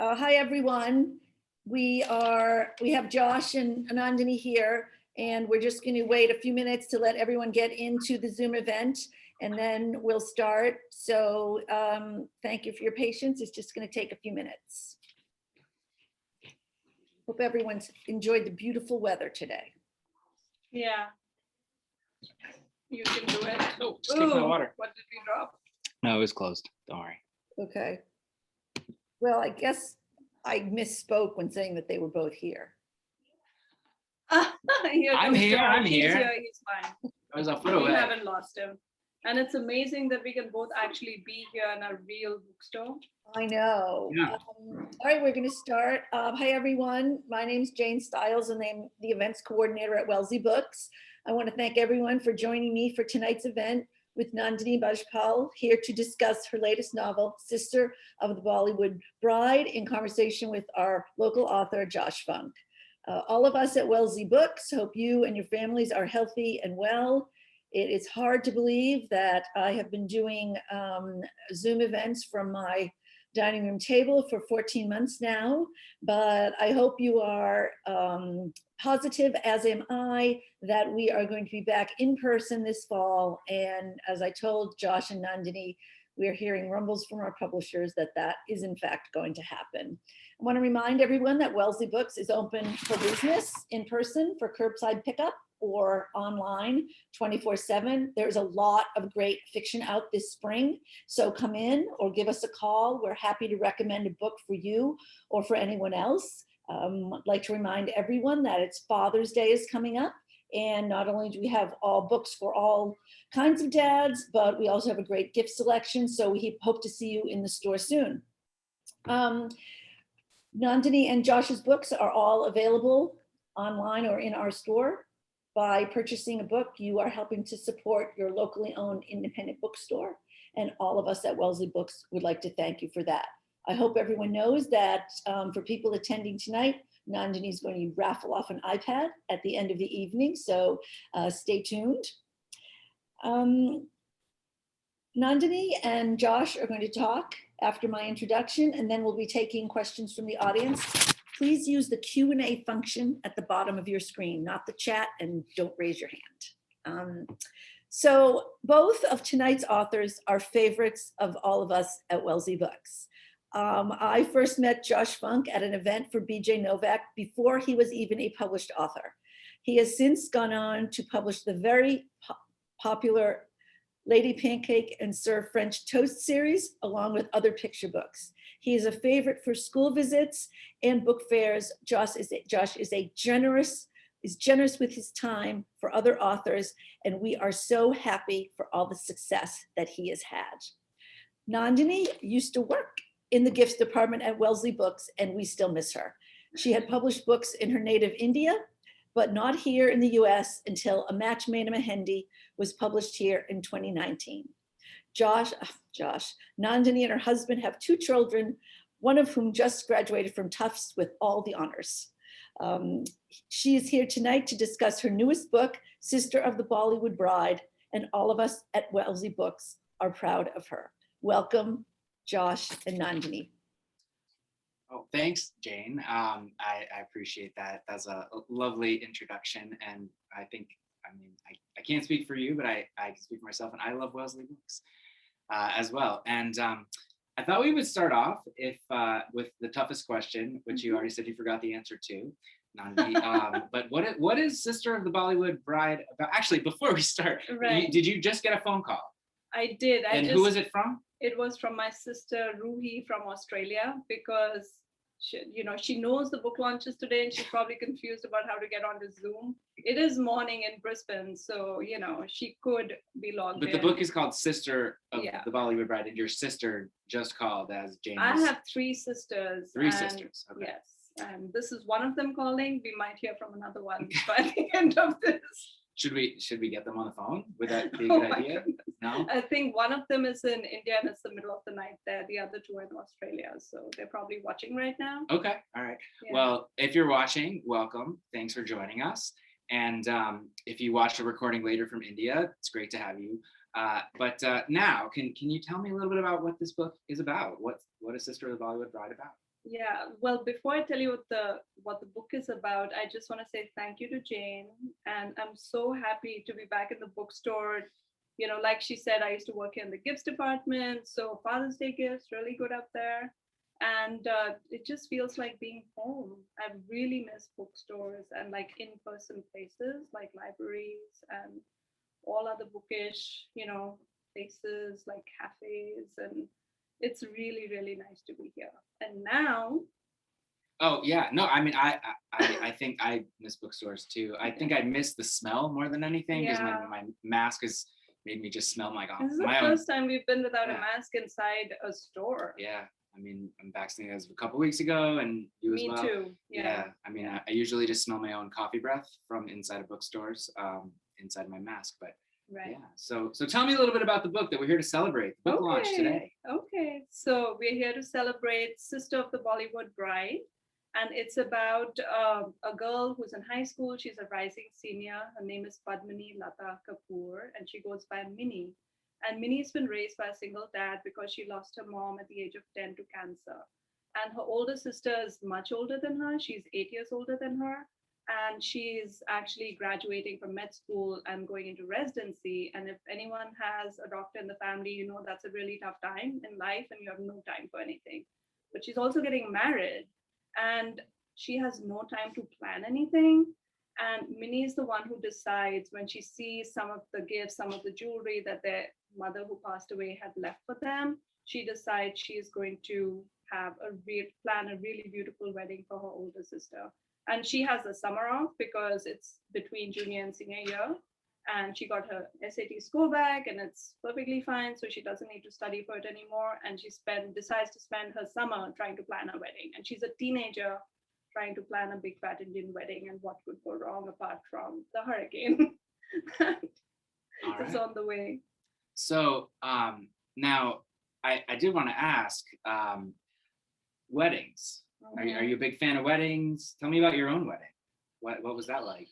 Hi, everyone. We have Josh and Nandini here, and we're just going to wait a few minutes to let everyone get into the Zoom event, and then we'll start. So thank you for your patience. It's just going to take a few minutes. Hope everyone's enjoyed the beautiful weather today. Yeah. You can do it. Oh, just take my water. What did we drop? No, it was closed. Don't worry. Okay. Well, I guess I misspoke when saying that they were both here. I'm here. He's fine. I was a foot We away. haven't lost him. And it's amazing that we can both actually be here in a real bookstore. I know. Yeah. All right, we're going to start. Hi, everyone. My name is Jane Stiles, and I'm the events coordinator at Wellesley Books. I want to thank everyone for joining me for tonight's event with Nandini Bajpai, here to discuss her latest novel, Sister of the Bollywood Bride, in conversation with our local author, Josh Funk. All of us at Wellesley Books hope you and your families are healthy and well. It is hard to believe that I have been doing Zoom events from my dining room table for 14 months now, but I hope you are positive, as am I, that we are going to be back in person this fall. And as I told Josh and Nandini, we're hearing rumbles from our publishers that that is in fact going to happen. I want to remind everyone that Wellesley Books is open for business in person for curbside pickup or online 24/7. There's a lot of great fiction out this spring, so come in or give us a call. We're happy to recommend a book for you or for anyone else. I'd like to remind everyone that it's Father's Day is coming up, and not only do we have all books for all kinds of dads, but we also have a great gift selection, so we hope to see you in the store soon. Nandini and Josh's books are all available online or in our store. By purchasing a book, you are helping to support your locally owned independent bookstore, and all of us at Wellesley Books would like to thank you for that. I hope everyone knows that for people attending tonight, Nandini is going to raffle off an iPad at the end of the evening, so stay tuned. Nandini and Josh are going to talk after my introduction, and then we'll be taking questions from the audience. Please use the Q&A function at the bottom of your screen, not the chat, and don't raise your hand. So both of tonight's authors are favorites of all of us at Wellesley Books. I first met Josh Funk at an event for BJ Novak before he was even a published author. He has since gone on to publish the very popular Lady Pancake and Sir French Toast series, along with other picture books. He is a favorite for school visits and book fairs. Josh is generous with his time for other authors, and we are so happy for all the success that he has had. Nandini used to work in the gifts department at Wellesley Books, and we still miss her. She had published books in her native India, but not here in the US until A Match Made in Mehendi was published here in 2019. Nandini and her husband have 2 children, one of whom just graduated from Tufts with all the honors. She is here tonight to discuss her newest book, Sister of the Bollywood Bride, and all of us at Wellesley Books are proud of her. Welcome, Josh and Nandini. Oh, thanks, Jane. I appreciate that. That's a lovely introduction. And I can't speak for you, but I can speak for myself, and I love Wellesley Books as well. And I thought we would start off with the toughest question, which you already said you forgot the answer to, Nandini. But what is Sister of the Bollywood Bride about? Actually, before we start, Right. Did you just get a phone call? I did. Who was it from? It was from my sister Ruhi from Australia, because she knows the book launches today, and she's probably confused about how to get onto Zoom. It is morning in Brisbane, so she could be logged in. But the book is called Sister of the Bollywood Bride, and your sister just called as Jane. I have 3 sisters. 3 sisters. Okay. Yes, and this is one of them calling. We might hear from another one by the end of this. Should we get them on the phone? Would that be a good idea? Goodness. No? I think one of them is in India, and it's the middle of the night there. The other 2 are in Australia, so they're probably watching right now. Okay, all right. Yeah. Well, if you're watching, welcome. Thanks for joining us. And if you watch the recording later from India, it's great to have you. But now, can you tell me a little bit about what this book is about? What is Sister of the Bollywood Bride about? Yeah, well, before I tell you what the book is about, I just want to say thank you to Jane, and I'm so happy to be back in the bookstore. Like she said, I used to work in the gifts department, so Father's Day gifts really good up there, and it just feels like being home. I really miss bookstores and like in-person places like libraries and all other bookish, places like cafes, and it's really, really nice to be here. And now, Oh yeah, no, I mean, I think I miss bookstores too. I think I miss the smell more than anything because yeah, my mask has made me just smell this is the my own. first time we've been without a Yeah. mask inside a store. Yeah, I mean, I'm vaccinated as of a couple weeks ago, and you as Me well. too. Yeah. I mean, I usually just smell my own coffee breath from inside of bookstores, inside my mask. But Right. yeah, so tell me a little bit about the book that we're here to celebrate. The book launch today. Okay. So we're here to celebrate Sister of the Bollywood Bride. And it's about a girl who's in high school. She's a rising senior. Her name is Padmini Lata Kapoor, and she goes by Minnie. And Minnie's been raised by a single dad because she lost her mom at the age of 10 to cancer. And her older sister is much older than her. She's 8 years older than her. And she's actually graduating from med school and going into residency. And if anyone has a doctor in the family, that's a really tough time in life and you have no time for anything. But she's also getting married and she has no time to plan anything. And Minnie is the one who decides when she sees some of the gifts, some of the jewelry that their mother who passed away had left for them. She decides she is going to have plan a really beautiful wedding for her older sister. And she has the summer off because it's between junior and senior year. And she got her SAT score back and it's perfectly fine. So she doesn't need to study for it anymore. And she decides to spend her summer trying to plan a wedding. And she's a teenager trying to plan a big fat Indian wedding. And what could go wrong apart from the hurricane that's on the way. So now I did want to ask, weddings. Are you a big fan of weddings? Tell me about your own wedding. What was that like?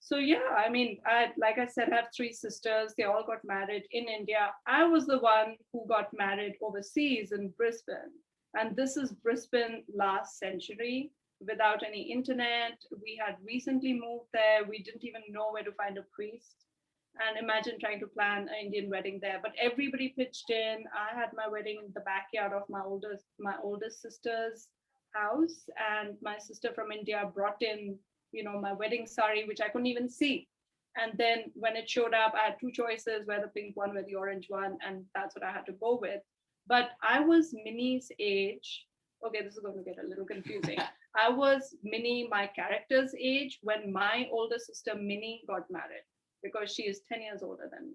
So yeah, I mean, like I said, I have three sisters. They all got married in India. I was the one who got married overseas in Brisbane. And this is Brisbane last century without any internet. We had recently moved there. We didn't even know where to find a priest. And imagine trying to plan an Indian wedding there. But everybody pitched in. I had my wedding in the backyard of my oldest sister's house. And my sister from India brought in my wedding sari, which I couldn't even see. And then when it showed up, I had two choices, where the pink one, where the orange one, and that's what I had to go with. But I was Minnie's age. Okay, this is going to get a little confusing. I was Minnie, my character's age, when my older sister Minnie got married, because she is 10 years older than me.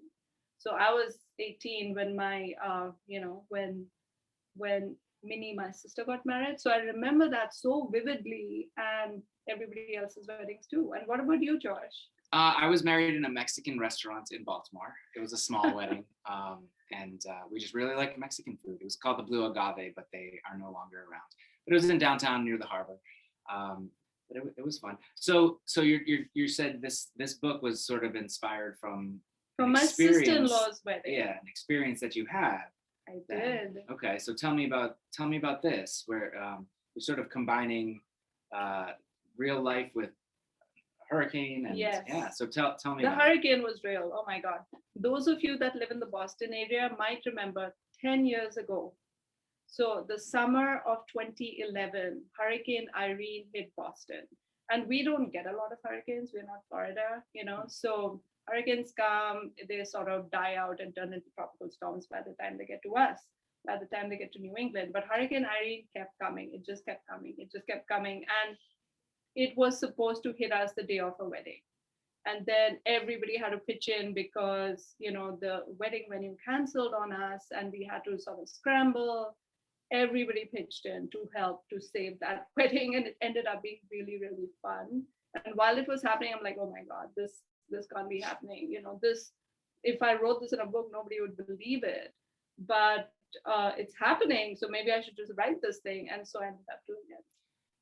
So I was 18 when my, when Minnie, my sister, got married. So I remember that so vividly, and everybody else's weddings too. And what about you, Josh? I was married in a Mexican restaurant in Baltimore. It was a small wedding, and we just really liked Mexican food. It was called the Blue Agave, but they are no longer around. But it was in downtown near the harbor. But it was fun. So you said this book was sort of inspired from my sister-in-law's wedding. Yeah, an experience that you had. I did. Okay, so tell me about this, where you're sort of combining real life with hurricane and yes. Yeah. So tell me. The hurricane was real. Oh my God. Those of you that live in the Boston area might remember 10 years ago. So the summer of 2011, Hurricane Irene hit Boston. And we don't get a lot of hurricanes. We're not Florida, So hurricanes come, they sort of die out and turn into tropical storms by the time they get to us, by the time they get to New England. But Hurricane Irene kept coming. It just kept coming. It just kept coming. And it was supposed to hit us the day of a wedding. And then everybody had to pitch in because, the wedding venue canceled on us and we had to sort of scramble. Everybody pitched in to help to save that wedding. And it ended up being really, really fun. And while it was happening, I'm like, oh my God, this can't be happening. If I wrote this in a book, nobody would believe it. But it's happening. So maybe I should just write this thing. And so I ended up doing it.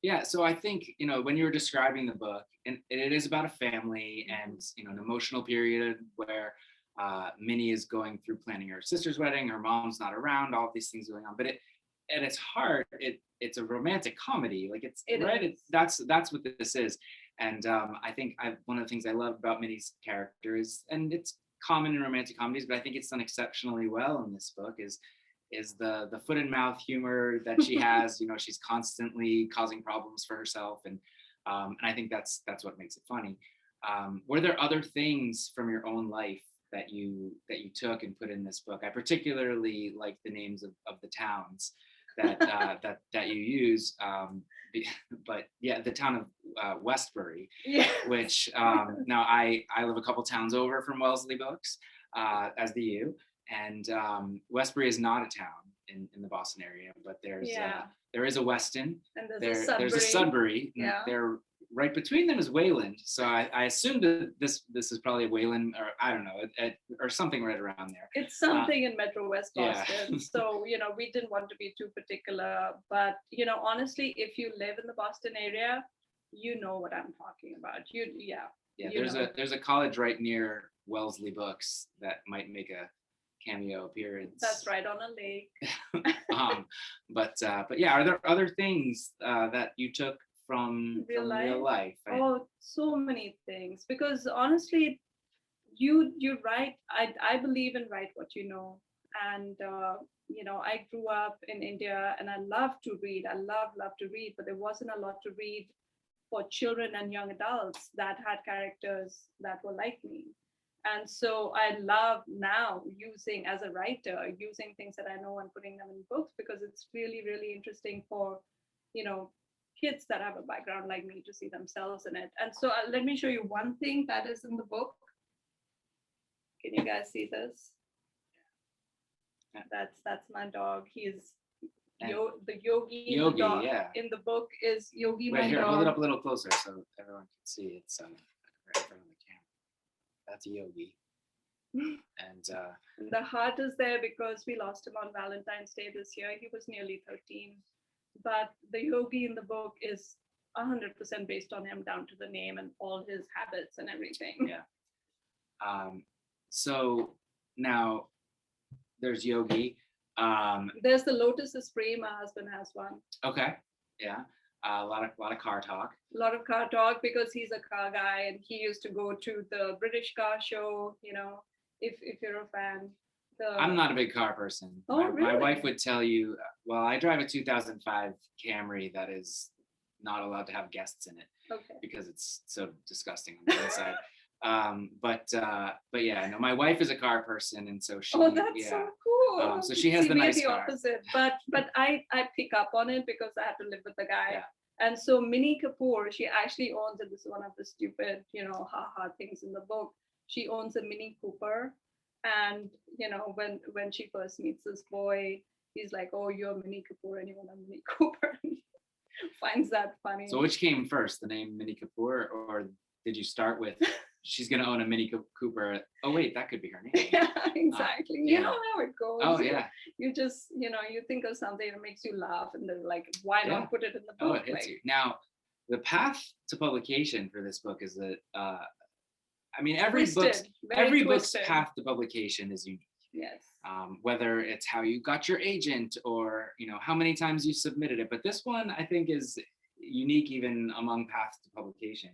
Yeah, so I think, when you were describing the book, and it is about a family and, an emotional period where Minnie is going through planning her sister's wedding, her mom's not around, all of these things going on. But at its heart, it's a romantic comedy. Like It right. is. That's what this is. And I think one of the things I love about Minnie's character is, and it's common in romantic comedies, but I think it's done exceptionally well in this book, is the foot and mouth humor that she has. You know, she's constantly causing problems for herself, and I think that's what makes it funny. Were there other things from your own life that you took and put in this book? I particularly like the names of the towns that that you use. But yeah, the town of Westbury, Yeah. which now I live a couple towns over from Wellesley Books, as do you. And Westbury is not a town in the Boston area, but there is a Weston. And There's there's a a Sudbury. Sudbury. Yeah. They're right between them is Wayland. So I assumed that this is probably Wayland, or I don't know, or something right around there. It's something in Metro West yeah. Boston. So, we didn't want to be too particular. But, honestly, if you live in the Boston area, you know what I'm talking about. Yeah, there's a college right near Wellesley Books that might make a cameo appearance. That's right, on a lake. But yeah, are there other things that you took from real life? Oh, so many things. Because honestly, you write. I believe in write what you know. And I grew up in India, and I love to read. I love to read, but there wasn't a lot to read for children and young adults that had characters that were like me. And so I love now using, as a writer, using things that I know and putting them in books, because it's really, really interesting for, kids that have a background like me to see themselves in it. And so let me show you one thing that is in the book. Can you guys see this? That's my dog. He's the Yogi. Yogi, dog yeah. In the book is Yogi, Wait, my here, dog. hold it up a little closer so everyone can see. It's right in front of the camera. That's Yogi. And the heart is there because we lost him on Valentine's Day this year. He was nearly 13. But the Yogi in the book is 100% based on him, down to the name and all his habits and everything. Yeah. So now there's Yogi. There's the Lotus Esprit. My husband has one. Okay. Yeah. A lot of car talk. A lot of car talk because he's a car guy, and he used to go to the British car show. If you're a fan. I'm not a big car person. Oh, really? My wife would tell you, well, I drive a 2005 Camry that is not allowed to have guests in it. Okay. Because it's so disgusting on the inside. But yeah, no, my wife is a car person, and so she. Oh, that's so cool. So she has the nice the car. opposite, but I pick up on it because I have to live with the guy. Yeah. And so Minnie Kapoor, she actually owns it. This is one of the stupid, ha things in the book. She owns a Mini Cooper, and when she first meets this boy, he's like, "Oh, you're Minnie Kapoor, and you want a Mini Cooper." Finds that funny. So which came first, the name Minnie Kapoor, or did you start with she's gonna own a Mini Cooper? Oh wait, that could be her name. Yeah, exactly. Yeah. You know how it goes. Oh yeah. You just, you think of something that makes you laugh, and then like, why Yeah. not put it in the Oh, book? it hits you. Now, the path to publication for this book is that every book's path to publication is unique. Yes. Whether it's how you got your agent or how many times you submitted it, but this one I think is unique even among paths to publication.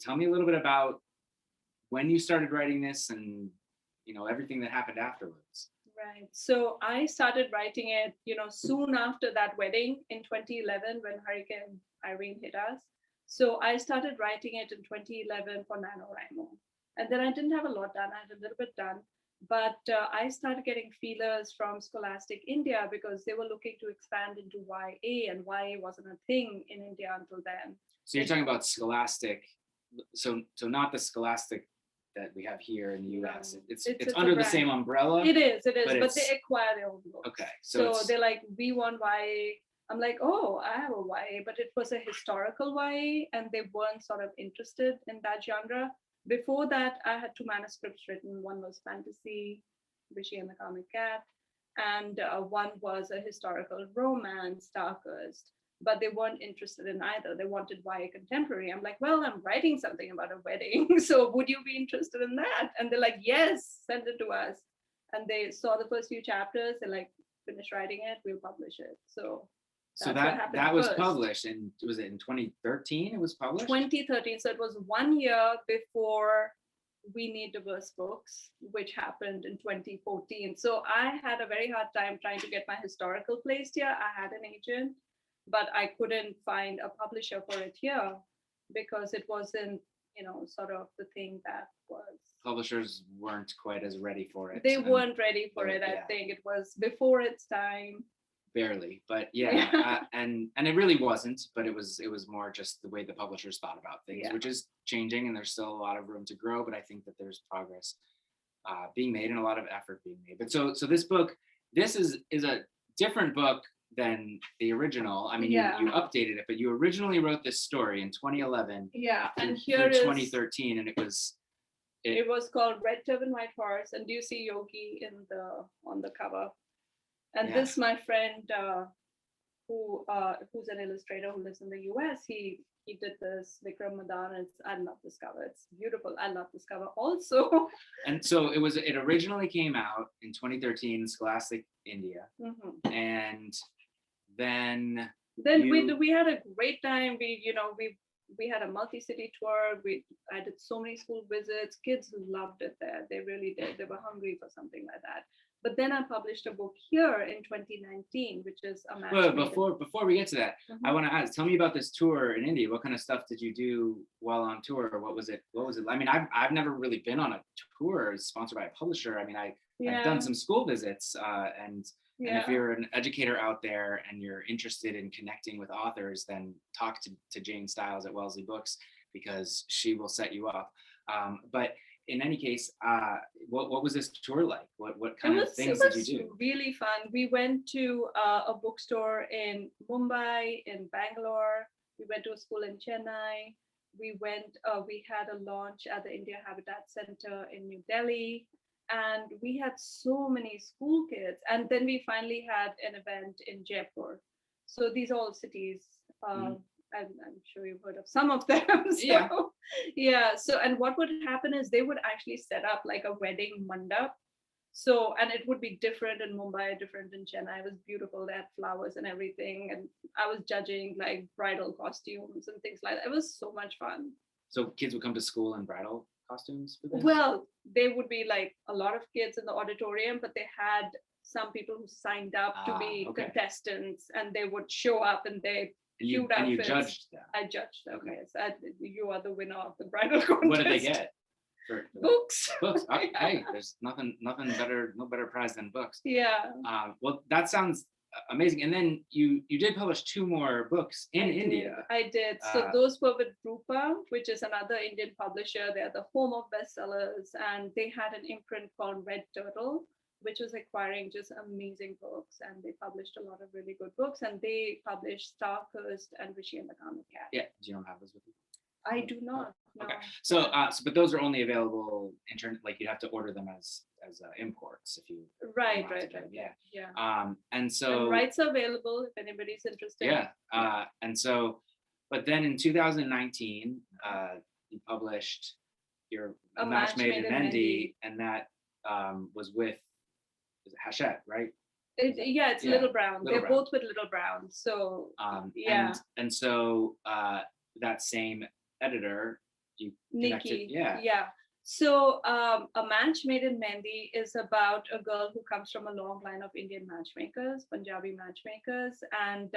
Tell me a little bit about when you started writing this and everything that happened afterwards. Right. So I started writing it, soon after that wedding in 2011 when Hurricane Irene hit us. So I started writing it in 2011 for Nanowrimo. And then I didn't have a lot done. I had a little bit done. But I started getting feelers from Scholastic India because they were looking to expand into YA, and YA wasn't a thing in India until then. So you're talking about Scholastic, so not the Scholastic that we have here in the US. It's under the same umbrella. It is, but they acquire their own books. Okay. So they're like, we want YA. I'm like, oh, I have a YA, but it was a historical YA, and they weren't sort of interested in that genre. Before that, I had 2 manuscripts written. One was fantasy, Rishi and the Comic Cat, and one was a historical romance, Darkest. But they weren't interested in either. They wanted YA contemporary. I'm like, well, I'm writing something about a wedding, so would you be interested in that? And they're like, yes, send it to us. And they saw the first few chapters. They're like, finish writing it, we'll publish it. So So that's what happened that was first. published, and was it in 2013? It was published. 2013. So it was 1 year before We Need Diverse Books, which happened in 2014. So I had a very hard time trying to get my historical placed here. I had an agent, but I couldn't find a publisher for it here because it wasn't, sort of the thing that was. Publishers weren't quite as ready for it. They weren't ready for or- it. I yeah. think it was before its time. Barely, but yeah, and it really wasn't, but it was more just the way the publishers thought about things, Yeah. which is changing, and there's still a lot of room to grow, but I think that there's progress being made and a lot of effort being made. But so this book, this is a different book than the original. I mean, Yeah. you updated it, but you originally wrote this story in 2011 Yeah, and through here is 2013, and it was called Red Turban White Horse, and do you see Yogi on the cover? And Yeah. this, my friend, who's an illustrator who lives in the US, he did this Vikram Madan. I love this cover. It's beautiful. I love this cover also. And so it originally came out in 2013, Scholastic India, Mhm. and then Then You- we had a great time. We had a multi-city tour. I did so many school visits. Kids loved it there. They really did. They were hungry for something like that. But then I published a book here in 2019, which is a match. Well, made in- before we get to that, I Mhm. want to ask. Tell me about this tour in India. What kind of stuff did you do while on tour? Or what was it? I mean, I've never really been on a tour sponsored by a publisher. I mean, I've done some school visits, and if you're an educator out there and you're interested in connecting with authors, then talk to Jane Stiles at Wellesley Books, because she will set you up. But in any case, what was this tour like? What kind of things did you do? Really fun. We went to a bookstore in Mumbai, in Bangalore. We went to a school in Chennai. We had a launch at the India Habitat Center in New Delhi. And we had so many school kids. And then we finally had an event in Jaipur. So these are all cities. I'm sure you've heard of some of them. So, yeah. So, and what would happen is they would actually set up like a wedding mandap. So, and it would be different in Mumbai, different in Chennai. It was beautiful. They had flowers and everything. And I was judging like bridal costumes and things like that. It was so much fun. So kids would come to school in bridal costumes for this? Well, they would be like a lot of kids in the auditorium, but they had some people who signed up to be okay. contestants, and they would show up and they And you outfits. judged them. I judged them. Okay. Yes, you are the winner of the bridal contest. What did they get? For Books. Books. Hey, there's nothing better, no better prize than books. Yeah. Well, that sounds amazing. And then you did publish 2 more books in India. I did. So those were with Rupa, which is another Indian publisher. They're the home of bestsellers, and they had an imprint called Red Turtle, which was acquiring just amazing books, and they published a lot of really good books. And they published Starburst and Rishi and the Comic Cat. Yeah. Do you don't have those with you? I do not. No. Okay. So, but those are only available like you have to order them as imports if you. Right. Yeah. And so. And rights are available if anybody's interested. Yeah. And so, but then in 2019, you published your A Match Made in Mendi, and that was with Hachette, right? It's Yeah, Little Brown. Little They're Brown. both with Little Brown. So Yeah. And so that same editor, you connected. Nikki. Yeah. Yeah. So A Match Made in Mendi is about a girl who comes from a long line of Indian matchmakers, Punjabi matchmakers, and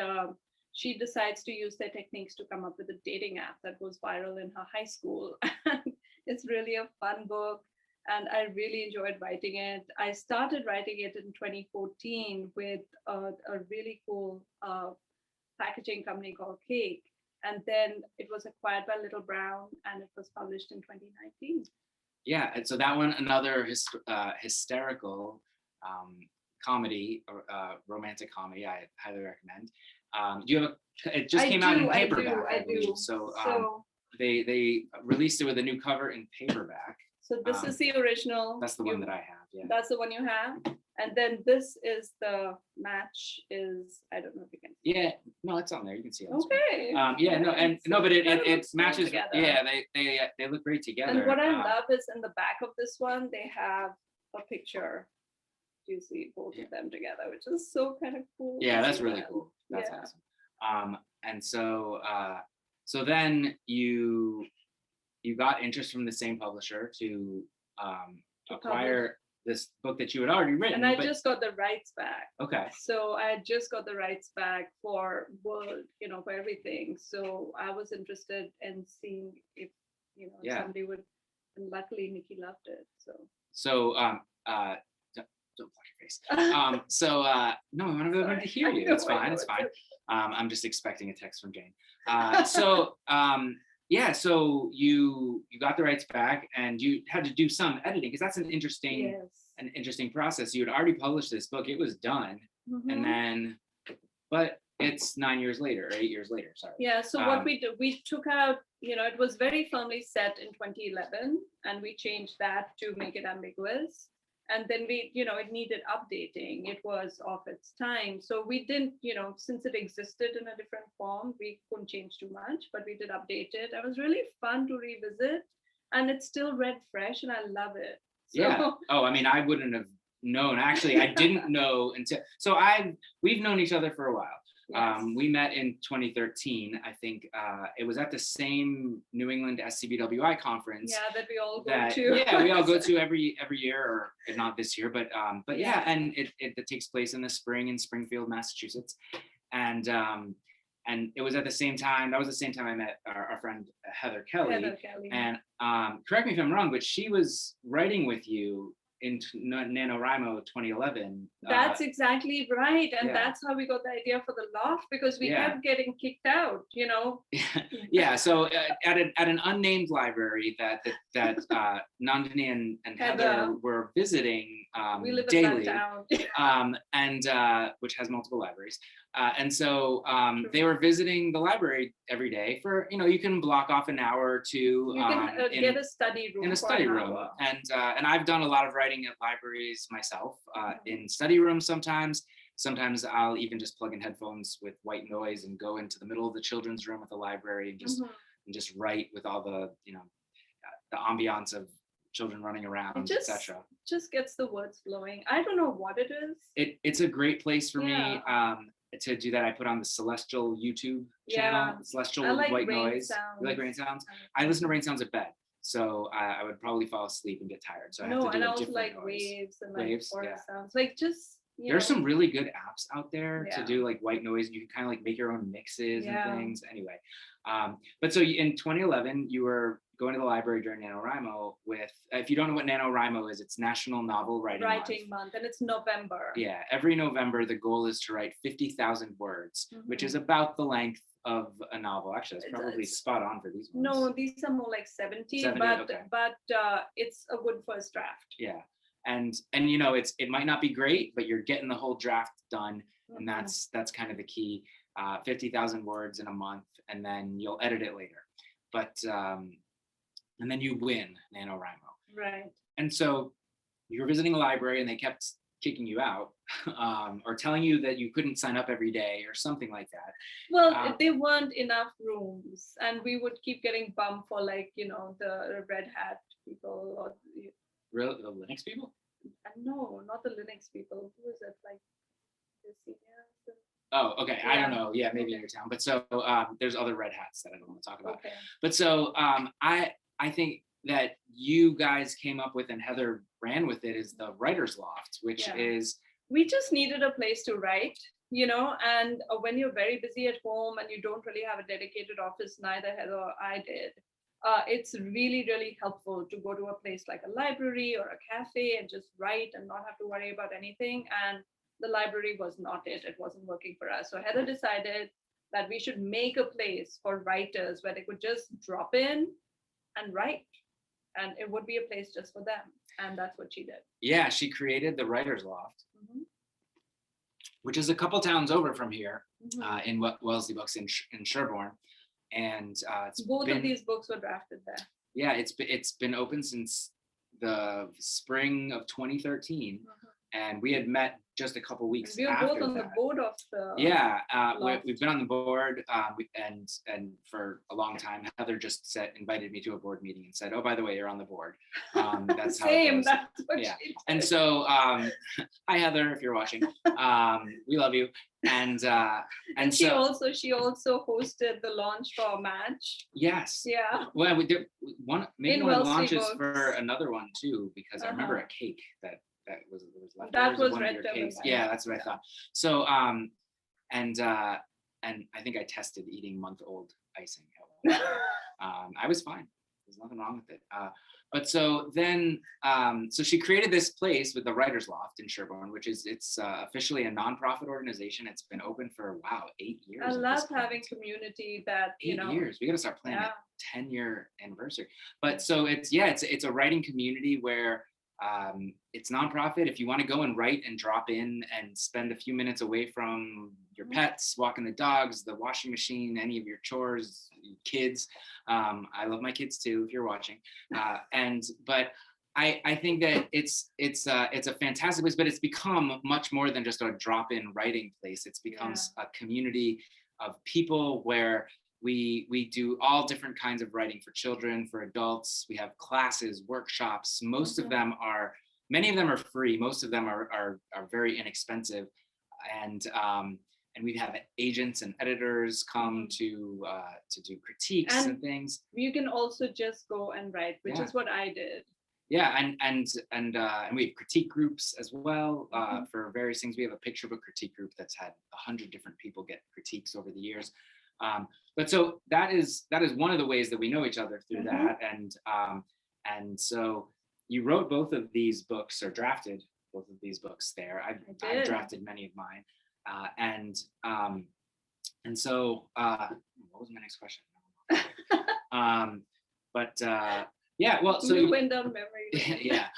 she decides to use their techniques to come up with a dating app that goes viral in her high school. It's really a fun book, and I really enjoyed writing it. I started writing it in 2014 with a really cool packaging company called Cake. And then it was acquired by Little Brown, and it was published in 2019. Yeah, and so that one, another hysterical comedy or romantic comedy, I highly recommend. It just came out in paperback, I believe. So they released it with a new cover in paperback. So this is the original. That's the one that I have. Yeah. That's the one you have. And then this is the match I don't know if you can. Yeah, no, it's on there. You can see it. Okay. But it looks cool matches. together. Yeah, they look great together. And what I love is in the back of this one, they have a picture you see both of them together, which is so kind of cool. Yeah, to that's see really them. cool. That's Yeah. awesome. And so then you got interest from the same publisher to To acquire this book that you had already written. And I but- just got the rights back. Okay. So I had just got the rights back for world, for everything. So I was interested in seeing if, Yeah. somebody would, and luckily Nikki loved it. So don't flash your face. No, I wanted to hear I you. know, It's I fine. know, It's it's fine. okay. I'm just expecting a text from Jane. Yeah, so you got the rights back and you had to do some editing because that's an interesting process. You had already published this book, it was done, Mhm. and then, but it's 9 years later, or 8 years later, sorry. Yeah, so what we did, we took out, it was very firmly set in 2011, and we changed that to make it ambiguous. And then we, it needed updating. It was of its time. So we didn't, since it existed in a different form, we couldn't change too much, but we did update it. It was really fun to revisit, and it's still read fresh, and I love it. So, Yeah. Oh, I mean, I wouldn't have known. Actually, I didn't know until, we've known each other for a while. yes. We met in 2013. I think it was at the same New England SCBWI conference. Yeah, that we all go that, to. Yeah, we all go to every year, or not this year, but yeah, Yeah. and it takes place in the spring in Springfield, Massachusetts, and it was at the same time. That was the same time I met our friend Heather Kelly. Heather Kelly. And correct me if I'm wrong, but she was writing with you in NaNoWrimo 2011. That's exactly right. And yeah. that's how we got the idea for the Loft, because we Yeah. kept getting kicked out, Yeah, so at an unnamed library that Nandini and Heather Heather. were visiting We live daily, in that town. and which has multiple libraries, and so they were visiting the library every day for, you can block off an hour or two. You can get a study room. In a for study an room, hour. and I've done a lot of writing at libraries myself, in study rooms sometimes. Sometimes I'll even just plug in headphones with white noise and go into the middle of the children's room at the library and just write with all the the ambiance of children running around, etc. Just gets the words flowing. I don't know what it is. It's a great place for me Yeah. to do that. I put on the Celestial YouTube channel, Celestial I like White rain Noise. sounds. You like rain sounds? I listen to rain sounds at bed, so I would probably fall asleep and get tired. So I have to do and a I also different like noise. waves and Waves, forest yeah. sounds. Like just There's some really good apps out there to Yeah. do like white noise. You can kind of like make your own mixes Yeah. and things. Anyway, but so in 2011, you were going to the library during NaNoWrimo with, if you don't know what NaNoWrimo is, it's National Novel Writing month, and it's November. Yeah, every November, the goal is to write 50,000 words, which is about the length of a novel. Actually, that's probably spot on for these ones. No, these are more like 70, 70, but okay. It's a good first draft. Yeah, and it might not be great, but you're getting the whole draft done, and that's kind of the key. 50,000 words in a month, and then you'll edit it later. But and then you win NaNoWrimo. Right. And so you're visiting a library, and they kept kicking you out, or telling you that you couldn't sign up every day or something like that. Well, there weren't enough rooms, and we would keep getting bumped for the Red Hat people or Really, the Linux people? no, not the Linux people. Who is it? Like the seniors? Oh, okay. I don't Yeah. know. Yeah, maybe in your town. But so there's other Red Hats that I don't want to talk about. Okay. But so I think that you guys came up with, and Heather ran with it, is the Writer's Loft, which is, we just needed a place to write, and when you're very busy at home and you don't really have a dedicated office, neither Heather or I did, it's really, really helpful to go to a place like a library or a cafe and just write and not have to worry about anything. And the library was not it. It wasn't working for us. So Heather decided that we should make a place for writers where they could just drop in and write. And it would be a place just for them. And that's what she did. Yeah, she created the Writer's Loft, which is a couple towns over from here, in Wellesley Books in Sherborne. And both of these books were drafted there. Yeah, it's been open since the spring of 2013. And we had met just a couple weeks We were after both on the that. board of the. Yeah, Loft. we've been on the board, and for a long time. Heather just invited me to a board meeting and said, "Oh, by the way, you're on the board." That's how it Same. goes. That's what Yeah. she did. And so, hi Heather, if you're watching, we love you. And she so also hosted the launch for a match. yes, Yeah. well, we did one maybe In one Wellesley launches Books. for another one too, because I remember a Uh-huh. cake that was left. That was one of your red cakes. velvet. Yeah, that's what I thought. So and I think I tested eating month-old icing. I was fine. There's nothing wrong with it. But so then, so she created this place with the Writers Loft in Sherborne, which it's officially a nonprofit organization. It's been open for 8 years. I at this love point. having community that 8 years. We got to start planning Yeah. a 10-year anniversary. But so it's a writing community where it's nonprofit. If you want to go and write and drop in and spend a few minutes away from your pets, walking the dogs, the washing machine, any of your chores, kids. I love my kids too, if you're watching. But I think that it's a fantastic place, but it's become much more than just a drop-in writing place. It's become a community of people where we do all different kinds of writing for children, for adults. We have classes, workshops. Many of them are free. Most of them are very inexpensive, and we have agents and editors come to do critiques and things. You can also just go and write, which is what I did. Yeah, and we have critique groups as well for various things. We have a picture book critique group that's had 100 different people get critiques over the years. But so that is one of the ways that we know each other through that. And so you wrote both of these books, or drafted both of these books there. I've drafted many of mine. And so what was my next question? Yeah, well, so you went down memory lane. Yeah.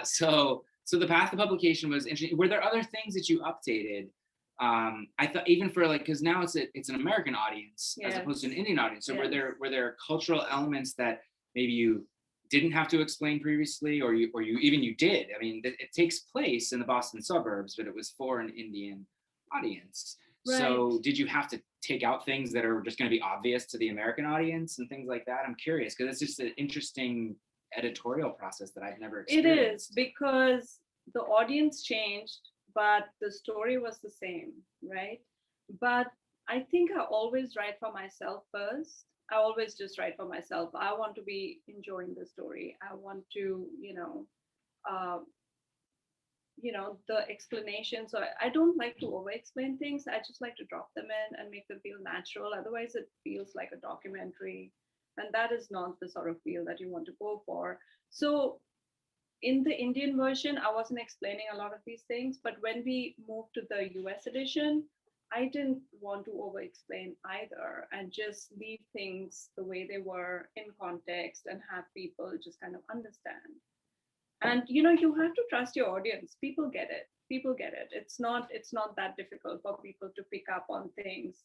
So the path of publication was interesting. Were there other things that you updated? I thought even for because now it's an American audience as opposed to an Indian audience. So were there cultural elements that maybe you didn't have to explain previously, or you did? I mean, it takes place in the Boston suburbs, but it was for an Indian audience. Right. So did you have to take out things that are just going to be obvious to the American audience and things like that? I'm curious, because it's just an interesting editorial process that I've never experienced. It is, because the audience changed, but the story was the same, right? But I think I always write for myself first. I always just write for myself. I want to be enjoying the story. I want to, the explanation. So I don't like to over-explain things. I just like to drop them in and make them feel natural. Otherwise, it feels like a documentary. And that is not the sort of feel that you want to go for. So in the Indian version, I wasn't explaining a lot of these things. But when we moved to the US edition, I didn't want to over-explain either, and just leave things the way they were in context and have people just kind of understand. And you have to trust your audience. People get it. It's not that difficult for people to pick up on things.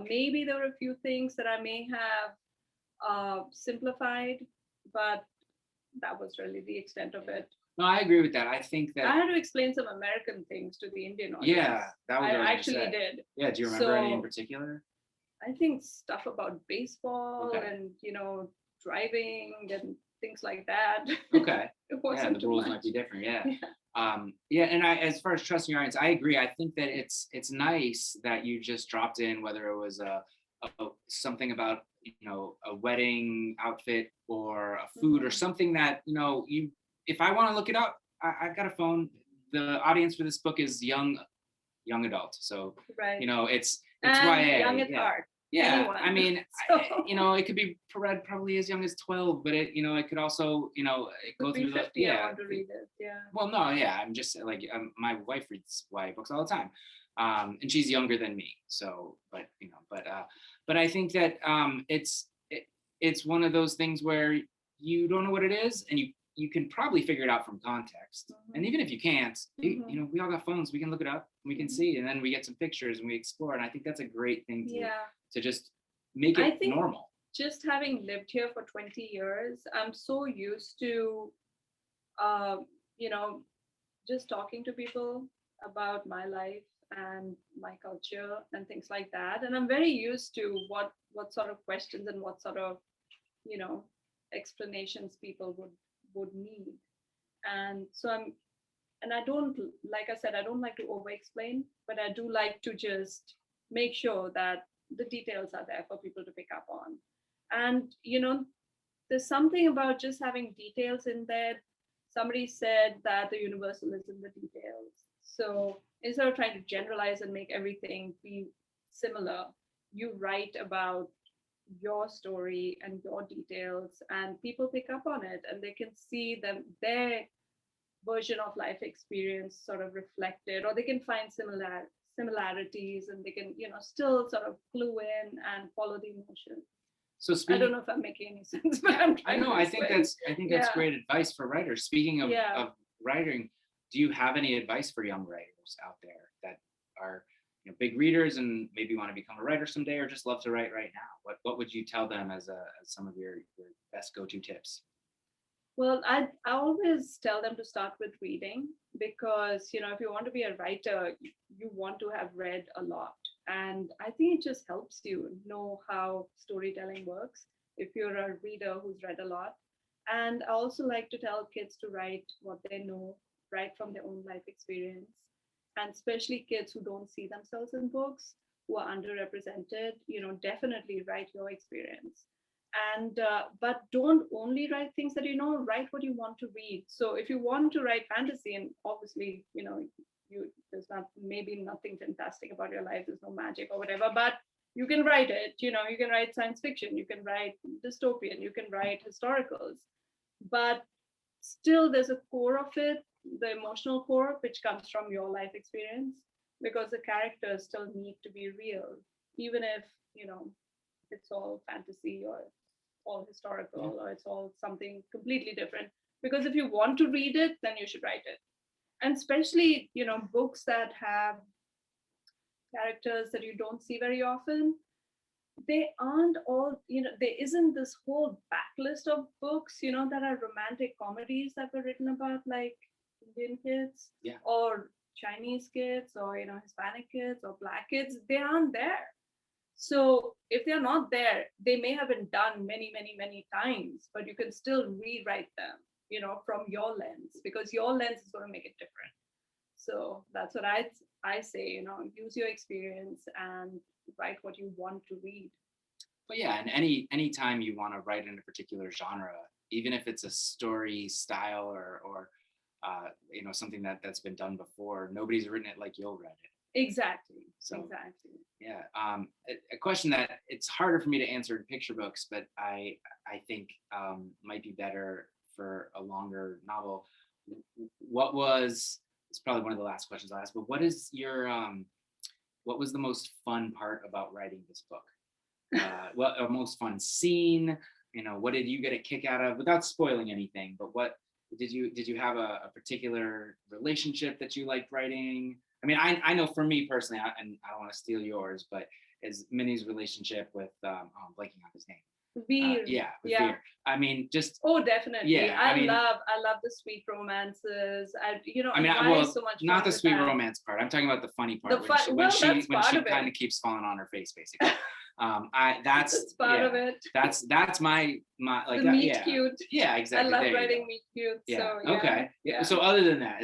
Maybe there were a few things that I may have simplified, but that was really the extent of it. No, I agree with that. I think that I had to explain some American things to the Indian audience. Yeah, that was I actually did. Yeah, do you remember any in particular? I think stuff about baseball and driving and things like that. Okay. It wasn't the rules might be different. Yeah. And as far as trusting your audience, I agree. I think that it's nice that you just dropped in, whether it was something about a wedding outfit or a food or something that if I want to look it up, I've got a phone. The audience for this book is young adult, so it's YA. Young at heart. Yeah, Anyone. I mean, it could be read probably as young as 12, but it could also go through the I want to read it. Yeah. Well, no, yeah, I'm just my wife reads YA books all the time, and she's younger than me. So, but I think that it's one of those things where you don't know what it is, and you can probably figure it out from context. And even if you can't, we all got phones, we can look it up, we can see, and then we get some pictures and we explore. And I think that's a great thing to just make it normal. Just having lived here for 20 years, I'm so used to, just talking to people about my life and my culture and things like that. And I'm very used to what sort of questions and what sort of, you know, explanations people would need. And so and I don't, like I said, I don't like to over explain, but I do like to just make sure that the details are there for people to pick up on. And, you know, there's something about just having details in there. Somebody said that the universal is in the details. So instead of trying to generalize and make everything be similar, you write about your story and your details, and people pick up on it and they can see their version of life experience sort of reflected, or they can find similarities, and they can, you know, still sort of clue in and follow the emotion. So I speaking, don't know if I'm making any sense, but I'm I trying know, to I think explain. that's Yeah. great advice for writers. Speaking Yeah. of writing, do you have any advice for young writers out there that are, you know, big readers and maybe want to become a writer someday, or just love to write right now? What would you tell them as some of your best go-to tips? Well, I always tell them to start with reading, because, you know, if you want to be a writer, you want to have read a lot. And I think it just helps you know how storytelling works if you're a reader who's read a lot. And I also like to tell kids to write what they know, write from their own life experience. And especially kids who don't see themselves in books, who are underrepresented, you know, definitely write your experience. And but don't only write things that you know, write what you want to read. So if you want to write fantasy, and obviously, you know, there's not, maybe nothing fantastic about your life, there's no magic or whatever, but you can write it. You know, you can write science fiction, you can write dystopian, you can write historicals, but still there's a core of it, the emotional core, which comes from your life experience, because the characters still need to be real, even if, you know, it's all fantasy or all historical, or it's all something completely different. Because if you want to read it, then you should write it. And especially, you know, books that have characters that you don't see very often, they aren't all, you know, there isn't this whole backlist of books, you know, that are romantic comedies that were written about like Indian kids, Yeah. or Chinese kids, or, you know, Hispanic kids or Black kids. They aren't there. So if they're not there, they may have been done many, many, many times, but you can still rewrite them, you know, from your lens, because your lens is going to make it different. So that's what I say, you know, use your experience and write what you want to read. But yeah, and any time you want to write in a particular genre, even if it's a story style or you know, something that's been done before, nobody's written it like you'll read it. Exactly. So Exactly. yeah, a question that it's harder for me to answer in picture books, but I think might be better for a longer novel. What was, it's probably one of the last questions I'll ask, but what is your what was the most fun part about writing this book? What a most fun scene? You know, what did you get a kick out of, without spoiling anything? But what did you have a particular relationship that you liked writing? I mean, I know for me personally, and I don't want to steal yours, but is Minnie's relationship with I'm blanking on his name. Veer. Yeah, with Yeah. Veer. I mean, just Oh, definitely. yeah. I mean, love the sweet romances. You know, I mean, admire well, so much not fun the with sweet that. romance part. I'm talking about the funny part The when fun- well, that's when part she of it. kind of keeps falling on her face, basically. That's That's part yeah, of it. that's my like The that, meet yeah. cute. Yeah, I exactly. love There you writing go. meet cute. Yeah. So yeah. Okay. Yeah. So other than that,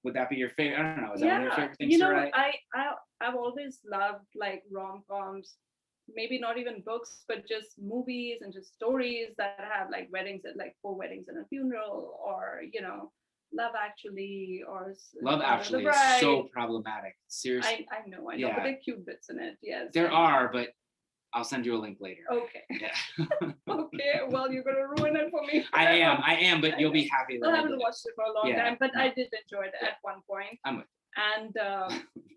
would that be your favorite? I don't know. Is that one of your favorite things you to know, write? I've always loved like rom-coms, maybe not even books, but just movies and just stories that have like weddings, at like 4 weddings and a funeral, or, you know, Love Actually, or Love The Actually is Bride. so problematic. Seriously, I know, Yeah. but there are cute bits in it. Yes, there I know. are, but I'll send you a link later. Okay. Yeah. Okay. Well, you're gonna ruin it for me. I am, but you'll be happy that I I haven't did it. watched it for a long Yeah, time, but no. I did enjoy it Yeah. at one point. I'm with And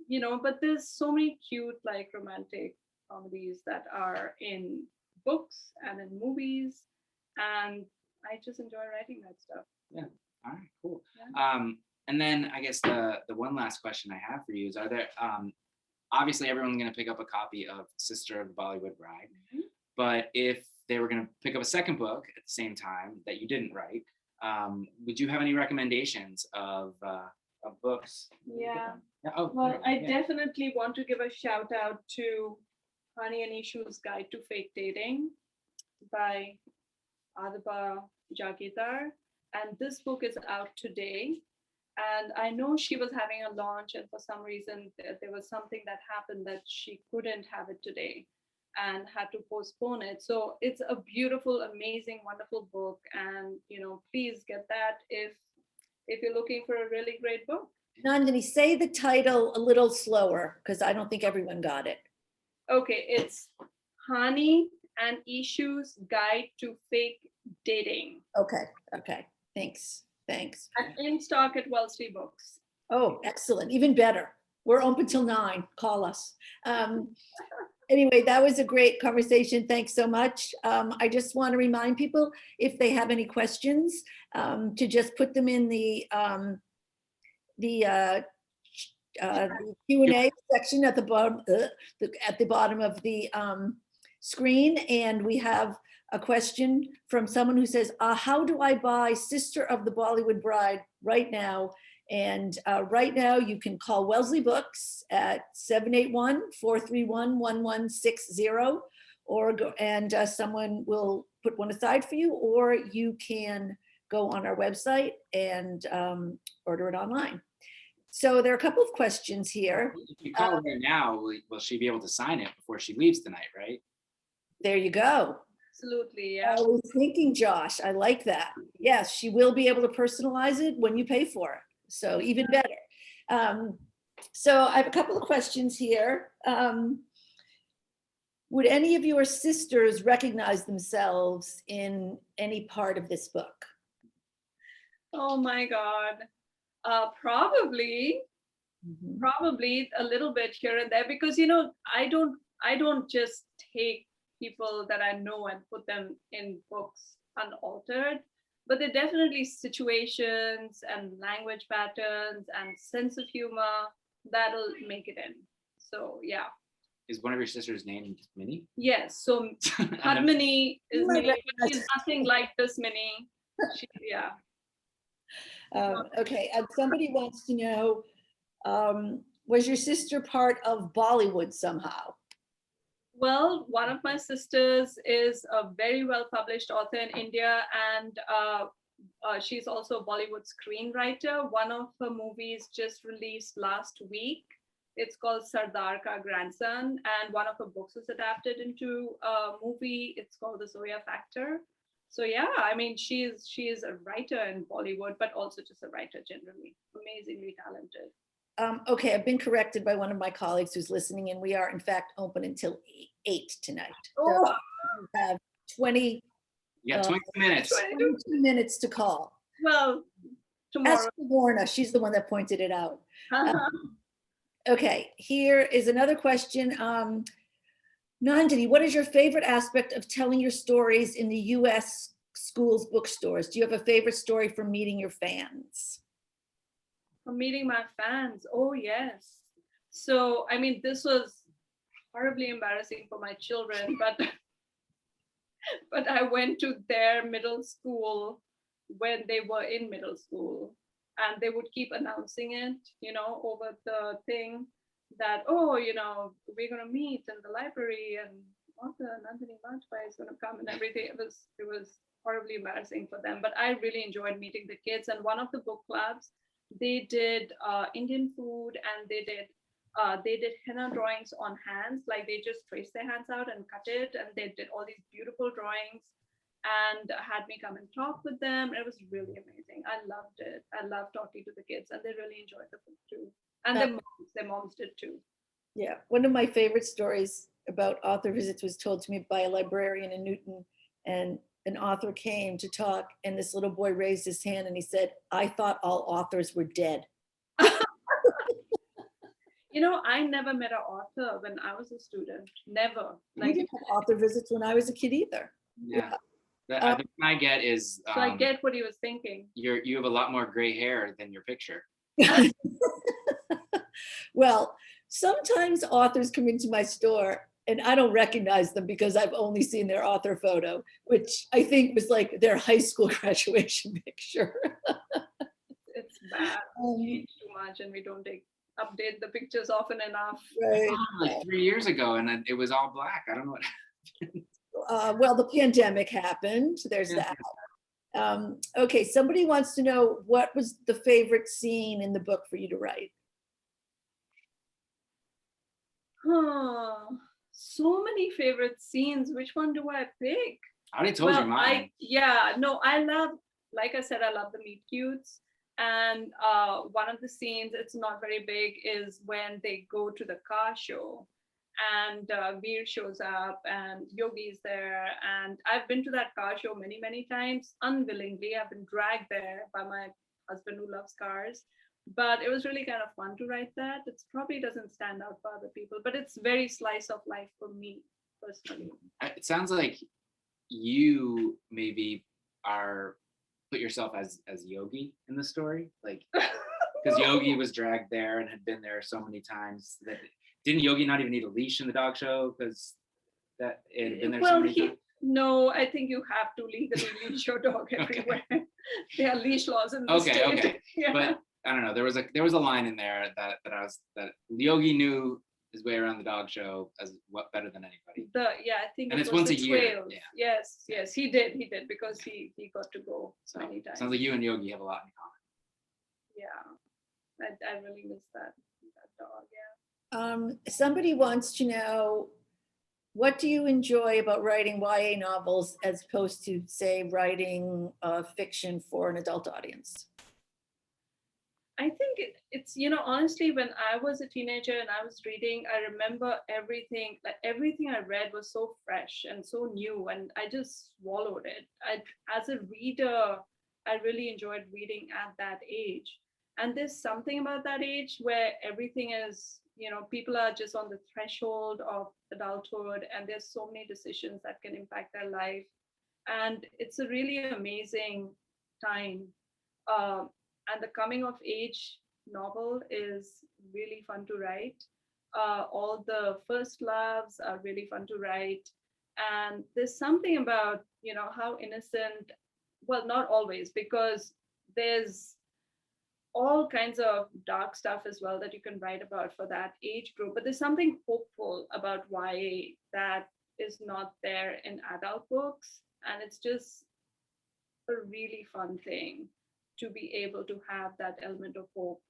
you know, but there's so many cute like romantic comedies that are in books and in movies, and I just enjoy writing that stuff. Yeah. All right, cool. Yeah. And then I guess the one last question I have for you is, are there obviously everyone's going to pick up a copy of Sister of the Bollywood Bride, Mhm. but if they were going to pick up a second book at the same time that you didn't write, would you have any recommendations of books. Yeah. Yeah, oh, Well, no, I yeah. definitely want to give a shout out to Hani and Ishu's Guide to Fake Dating by Adaba Jagitar. And this book is out today. And I know she was having a launch, and for some reason, there was something that happened that she couldn't have it today and had to postpone it. So it's a beautiful, amazing, wonderful book. And, please get that if you're looking for a really great book. Nandini, say the title a little slower because I don't think everyone got it. Okay, it's Hani and Ishu's Guide to Fake Dating. Okay, thanks. And in stock at Wellesley Books. Oh, excellent, even better. We're open till 9, call us. Anyway, that was a great conversation. Thanks so much. I just want to remind people, if they have any questions, to just put them in the Q&A section at the bottom of the screen. And we have a question from someone who says, how do I buy Sister of the Bollywood Bride right now? And right now you can call Wellesley Books at 781-431-1160, or go, and someone will put one aside for you, or you can go on our website and order it online. So there are a couple of questions here. If you call her now, will she be able to sign it before she leaves tonight, right? There you go. Absolutely, yeah. I was thinking, Josh, I like that. Yes, she will be able to personalize it when you pay for it. So even better. So I have a couple of questions here. Would any of your sisters recognize themselves in any part of this book? Oh my God. Probably a little bit here and there, because I don't just take people that I know and put them in books unaltered, but there are definitely situations and language patterns and sense of humor that'll make it in. So yeah. Is one of your sisters named Minnie? Yes. So Padmini is You might Minnie, but recognize- she's nothing like this Minnie. Yeah. Okay, and somebody wants to know, was your sister part of Bollywood somehow? Well, one of my sisters is a very well-published author in India, and she's also a Bollywood screenwriter. One of her movies just released last week. It's called Sardar Ka Grandson, and one of her books was adapted into a movie. It's called The Zoya Factor. So yeah, I mean, she is a writer in Bollywood, but also just a writer generally. Amazingly talented. Okay, I've been corrected by one of my colleagues who's listening, and we are in fact open until 8 tonight. So Oh. we have 20. You got 22 minutes. 22 minutes to call. Well, tomorrow. Ask Lorna, she's the one that pointed it out. Okay, here is another question. Nandini, what is your favorite aspect of telling your stories in the US schools bookstores? Do you have a favorite story from meeting your fans? For meeting my fans. Oh yes. So I mean, this was horribly embarrassing for my children, but I went to their middle school when they were in middle school, and they would keep announcing it, over the thing that, we're gonna meet in the library and author Nandini Bajpai is gonna come and everything. It was horribly embarrassing for them, but I really enjoyed meeting the kids. And one of the book clubs, they did Indian food, and they did henna drawings on hands, like they just traced their hands out and cut it, and they did all these beautiful drawings and had me come and talk with them. It was really amazing. I loved it. I loved talking to the kids, and they really enjoyed the book too. And their moms did too. Yeah, one of my favorite stories about author visits was told to me by a librarian in Newton, and an author came to talk, and this little boy raised his hand and he said, "I thought all authors were dead." I never met an author when I was a student. Never. I didn't have author visits when I was a kid either. Yeah. I think I get is So I get what he was thinking. you have a lot more gray hair than your picture. Well, sometimes authors come into my store and I don't recognize them because I've only seen their author photo, which I think was like their high school graduation picture. It's bad. Um, Change too much, and we don't update the pictures often enough. right. Like 3 years ago, and then it was all black. I don't know what. Well, the pandemic happened. There's that. Okay, somebody wants to know what was the favorite scene in the book for you to write? So many favorite scenes. Which one do I pick? I already told you mine. I love, like I said, I love the meet cutes. And one of the scenes, it's not very big, is when they go to the car show and Veer shows up and Yogi's there. And I've been to that car show many, many times, unwillingly. I've been dragged there by my husband who loves cars. But it was really kind of fun to write that. It probably doesn't stand out for other people, but it's very slice of life for me personally. It sounds like you maybe put yourself as Yogi in the story, like because Yogi was dragged there and had been there so many times that didn't Yogi not even need a leash in the dog show because that it had been there so many times? No, I think you have to legally leash your dog everywhere. There are leash laws in the state. Okay. Yeah. But I don't know. There was a line in there that Yogi knew his way around the dog show better than anybody. I think and it it's was once a the year. trails. Yeah. Yes, he did because he got to go so many times. Sounds like you and Yogi have a lot in common. Yeah, I really miss that dog. Yeah. Somebody wants to know, what do you enjoy about writing YA novels as opposed to, say, writing fiction for an adult audience? I think it's, honestly, when I was a teenager and I was reading, I remember everything I read was so fresh and so new, and I just swallowed it. As a reader, I really enjoyed reading at that age. And there's something about that age where everything is, people are just on the threshold of adulthood, and there's so many decisions that can impact their life. And it's a really amazing time. And the coming of age novel is really fun to write. All the first loves are really fun to write. And there's something about, how innocent, well, not always, because there's all kinds of dark stuff as well that you can write about for that age group. But there's something hopeful about YA that is not there in adult books. And it's just a really fun thing to be able to have that element of hope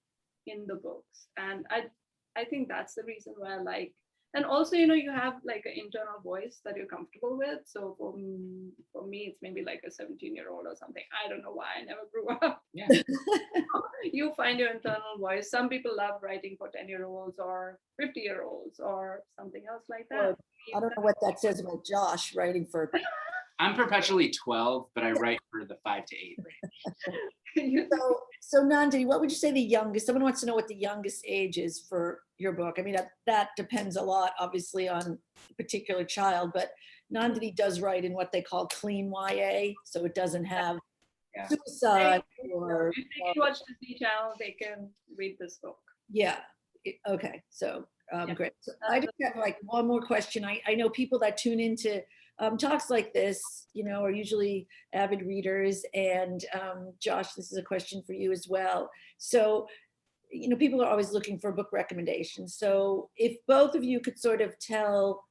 in the books. And I think that's the reason why I like. And also, you have like an internal voice that you're comfortable with. So for me, it's maybe like a 17-year-old or something. I don't know why I never grew up. Yeah. You find your internal voice. Some people love writing for 10-year-olds or 50-year-olds or something else like that. I don't know what that says about Josh writing for. I'm perpetually 12, but I write for the 5 to 8 range. So Nandini, what would you say the youngest? Someone wants to know what the youngest age is for your book. I mean, that depends a lot, obviously, on a particular child, but Nandini does write in what they call clean YA, so it doesn't have suicide or. If they can watch Disney Channel, they can read this book. Yeah. Okay. So great. So I just have like one more question. I know people that tune into talks like this, are usually avid readers. And Josh, this is a question for you as well. So, people are always looking for book recommendations. So if both of you could sort of tell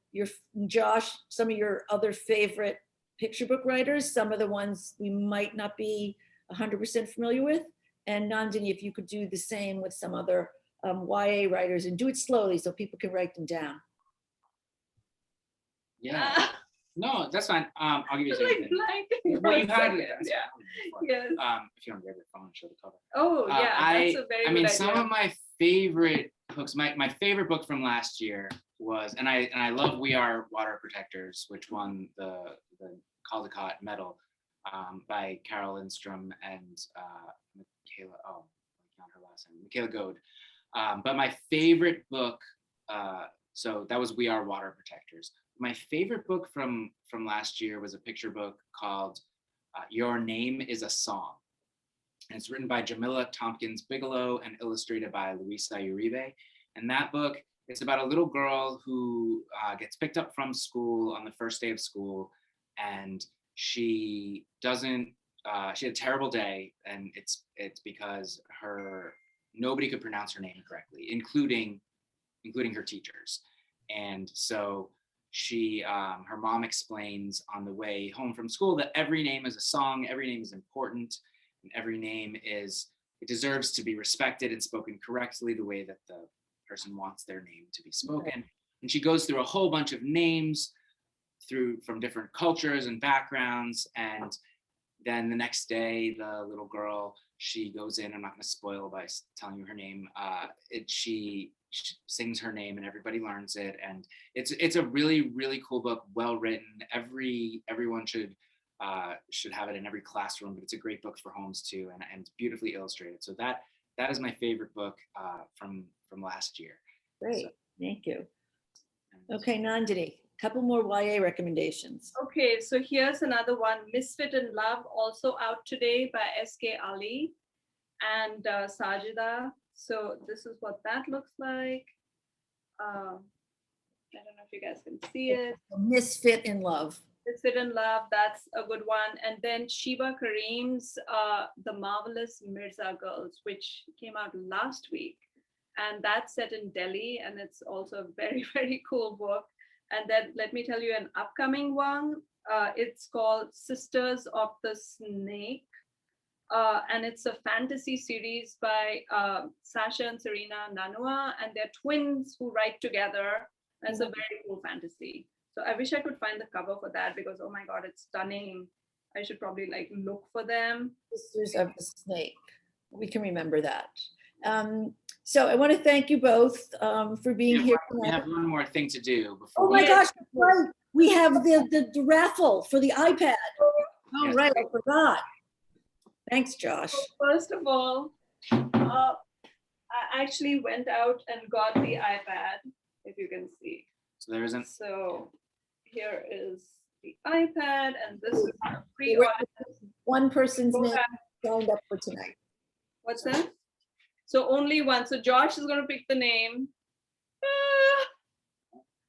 Josh, some of your other favorite picture book writers, some of the ones we might not be 100% familiar with, and Nandini, if you could do the same with some other YA writers, and do it slowly so people can write them down. Yeah. No, that's fine. I'll give you a second. Well, you had it. Yeah. Yes. If you want to grab your phone and show the cover. Oh, yeah. That's a very good idea. Some of my favorite books, my favorite book from last year was, and I love We Are Water Protectors, which won the Caldecott medal by Carol Lindstrom and Michaela, not her last name, Michaela Goad. But my favorite book, so that was We Are Water Protectors. My favorite book from last year was a picture book called Your Name is a Song. And it's written by Jamila Tompkins Bigelow and illustrated by Luisa Uribe. And that book is about a little girl who gets picked up from school on the first day of school, and she doesn't she had a terrible day, and it's because nobody could pronounce her name correctly, including her teachers. And so her mom explains on the way home from school that every name is a song, every name is important, and every name it deserves to be respected and spoken correctly the way that the person wants their name to be spoken. Okay. And she goes through a whole bunch of names from different cultures and backgrounds. And then the next day, the little girl, she goes in, I'm not going to spoil by telling you her name. She sings her name and everybody learns it. And it's a really, really cool book, well written. Everyone should have it in every classroom, but it's a great book for homes too, and it's beautifully illustrated. So that is my favorite book from last year. Great, thank you. Okay, Nandini, a couple more YA recommendations. Okay, so here's another one, Misfit in Love, also out today by S.K. Ali and Sajida. So this is what that looks like. I don't know if you guys can see it. Misfit in Love. Misfit in Love, that's a good one. And then Shiva Karim's The Marvelous Mirza Girls, which came out last week. And that's set in Delhi, and it's also a very, very cool book. And then let me tell you an upcoming one. It's called Sisters of the Snake. And it's a fantasy series by Sasha and Serena Nanua, and they're twins who write together. And it's a very cool fantasy. So I wish I could find the cover for that because, oh my God, it's stunning. I should probably look for them. Sisters of the Snake. We can remember that. So I want to thank you both for being here tonight. We have one more thing to do before. Oh my gosh, right. We have the raffle for the iPad. Oh, yes. Right, I forgot. Thanks, Josh. So first of all, I actually went out and got the iPad, if you can see. So there isn't. So here is the iPad, and this is a pre-order. One person's name signed up for tonight. What's that? So only one. So Josh is going to pick the name.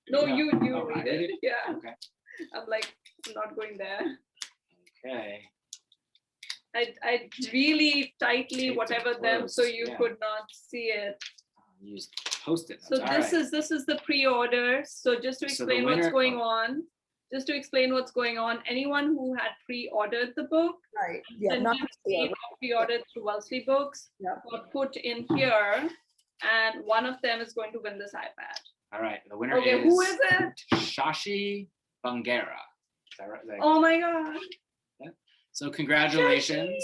No, you read it. Yeah. Okay. I'm not going there. Okay. I really tightly whatever them so you could not see it. Use Post-it. So this is the pre-order. So just to explain what's going on. Just to explain what's going on, anyone who had pre-ordered the book, right? Yeah, not pre-ordered through Wellesley Books, got put in here, and one of them is going to win this iPad. All right, the winner is. Who is it? Shashi Bangera. Is that right? Oh my God! Yeah. So congratulations.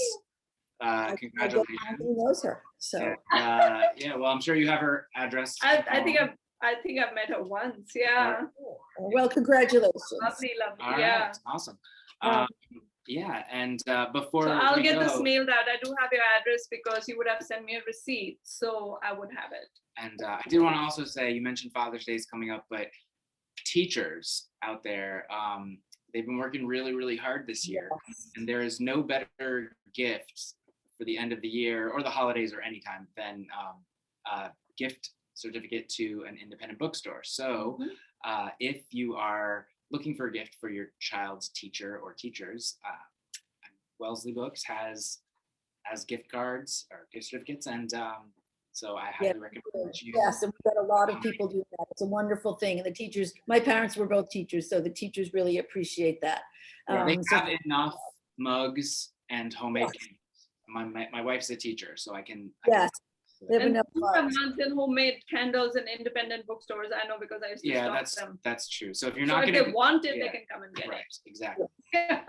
Congratulations. He knows her. So. Yeah. Well, I'm sure you have her address. I think I've met her once. Yeah. Well, congratulations. Lovely. All yeah. Right. Awesome. Yeah, and before so I'll get this mailed out. I do have your address because you would have sent me a receipt, so I would have it. And I did want to also say, you mentioned Father's Day is coming up, but teachers out there, they've been working really, really hard this year, and there is no better gift for the end of the year or the holidays or any time than a gift certificate to an independent bookstore. So if you are looking for a gift for your child's teacher or teachers, Wellesley Books has gift cards or gift certificates, and so I highly recommend that you. Yes, and we've got a lot of people doing that. It's a wonderful thing, and the teachers. My parents were both teachers, so the teachers really appreciate that. They have enough mugs and homemade cakes. My wife's a teacher, so I can. Yes. They have enough mugs and homemade candles in independent bookstores. I know because I used to stock them. That's true. So if you're not if they want it, they can come and get it. Exactly. Yeah.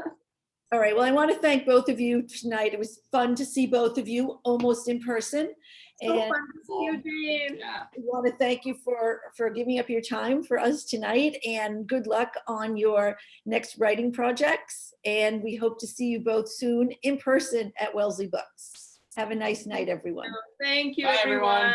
All right. Well, I want to thank both of you tonight. It was fun to see both of you almost in person. So fun to see you, Jane. Yeah. I want to thank you for giving up your time for us tonight, and good luck on your next writing projects. And we hope to see you both soon in person at Wellesley Books. Have a nice night, everyone. Thank you, Bye, everyone.